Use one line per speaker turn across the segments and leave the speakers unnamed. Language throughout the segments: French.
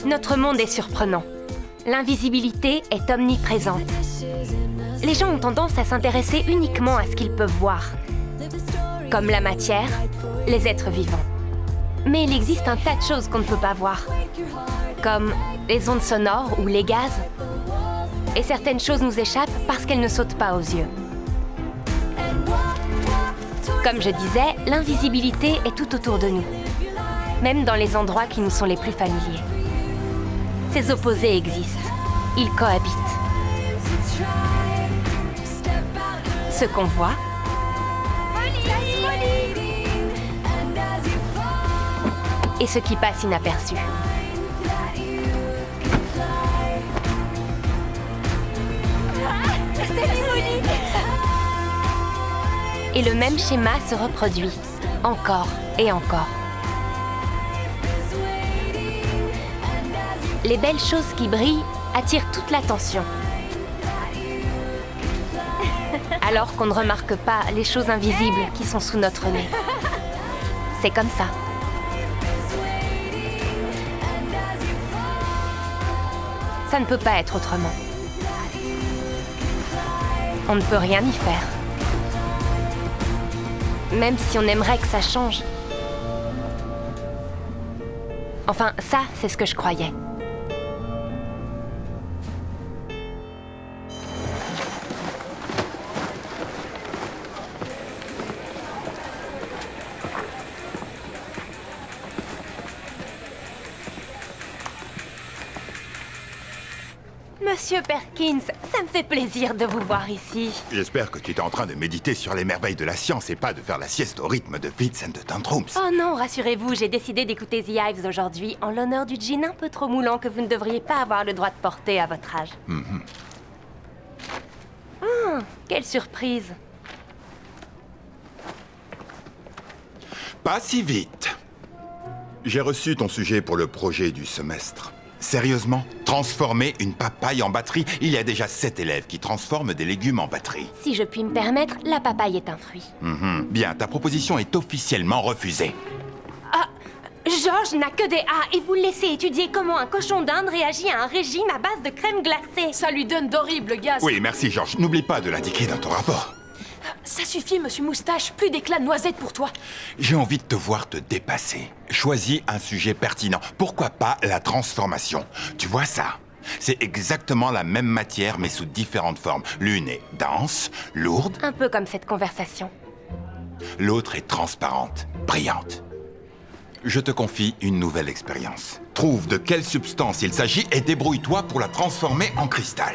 Notre monde est surprenant. L'invisibilité est omniprésente. Les gens ont tendance à s'intéresser uniquement à ce qu'ils peuvent voir, comme la matière, les êtres vivants. Mais il existe un tas de choses qu'on ne peut pas voir, comme les ondes sonores ou les gaz. Et certaines choses nous échappent parce qu'elles ne sautent pas aux yeux. Comme je disais, l'invisibilité est tout autour de nous, même dans les endroits qui nous sont les plus familiers. Ces opposés existent, ils cohabitent. Ce qu'on voit, et ce qui passe inaperçu. Et le même schéma se reproduit, encore et encore. Les belles choses qui brillent attirent toute l'attention. Alors qu'on ne remarque pas les choses invisibles qui sont sous notre nez. C'est comme ça. Ça ne peut pas être autrement. On ne peut rien y faire. Même si on aimerait que ça change. Enfin, ça, c'est ce que je croyais. Monsieur Perkins, ça me fait plaisir de vous voir ici.
J'espère que tu es en train de méditer sur les merveilles de la science et pas de faire la sieste au rythme de Fitz and the Tantrums.
Oh non, rassurez-vous, j'ai décidé d'écouter The Hives aujourd'hui en l'honneur du jean un peu trop moulant que vous ne devriez pas avoir le droit de porter à votre âge. Oh, quelle surprise.
Pas si vite. J'ai reçu ton sujet pour le projet du semestre. Sérieusement, transformer une papaye en batterie? Il y a déjà 7 élèves qui transforment des légumes en batterie.
Si je puis me permettre, la papaye est un fruit.
Bien, ta proposition est officiellement refusée.
Ah, Georges n'a que des A et vous le laissez étudier comment un cochon d'Inde réagit à un régime à base de crème glacée.
Ça lui donne d'horribles gaz.
Oui, merci Georges. N'oublie pas de l'indiquer dans ton rapport.
Ça suffit, monsieur Moustache. Plus d'éclats de noisettes pour toi.
J'ai envie de te voir te dépasser. Choisis un sujet pertinent. Pourquoi pas la transformation? Tu vois ça? C'est exactement la même matière, mais sous différentes formes. L'une est dense, lourde.
Un peu comme cette conversation.
L'autre est transparente, brillante. Je te confie une nouvelle expérience. Trouve de quelle substance il s'agit et débrouille-toi pour la transformer en cristal.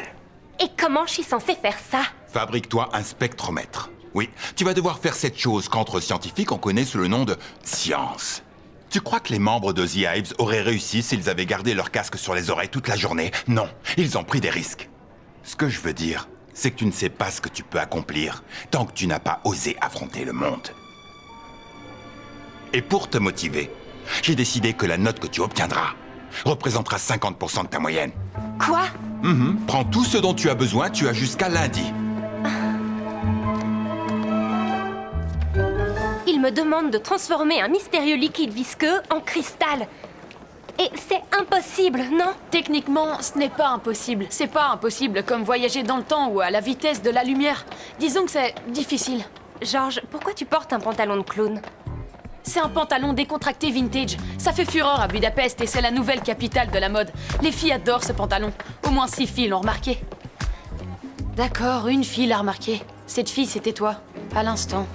Et comment je suis censée faire ça?
Fabrique-toi un spectromètre. Oui, tu vas devoir faire cette chose qu'entre scientifiques on connaît sous le nom de science. Tu crois que les membres de The Hives auraient réussi s'ils avaient gardé leur casque sur les oreilles toute la journée? Non, ils ont pris des risques. Ce que je veux dire, c'est que tu ne sais pas ce que tu peux accomplir tant que tu n'as pas osé affronter le monde. Et pour te motiver, j'ai décidé que la note que tu obtiendras représentera 50% de ta moyenne.
Quoi?
Prends tout ce dont tu as besoin, tu as jusqu'à lundi.
Il me demande de transformer un mystérieux liquide visqueux en cristal. Et c'est impossible, non?
Techniquement, ce n'est pas impossible. C'est pas impossible comme voyager dans le temps ou à la vitesse de la lumière. Disons que c'est difficile.
Georges, pourquoi tu portes un pantalon de clown?
C'est un pantalon décontracté vintage. Ça fait fureur à Budapest et c'est la nouvelle capitale de la mode. Les filles adorent ce pantalon. Au moins 6 filles l'ont remarqué. D'accord, une fille l'a remarqué. Cette fille, c'était toi, à l'instant.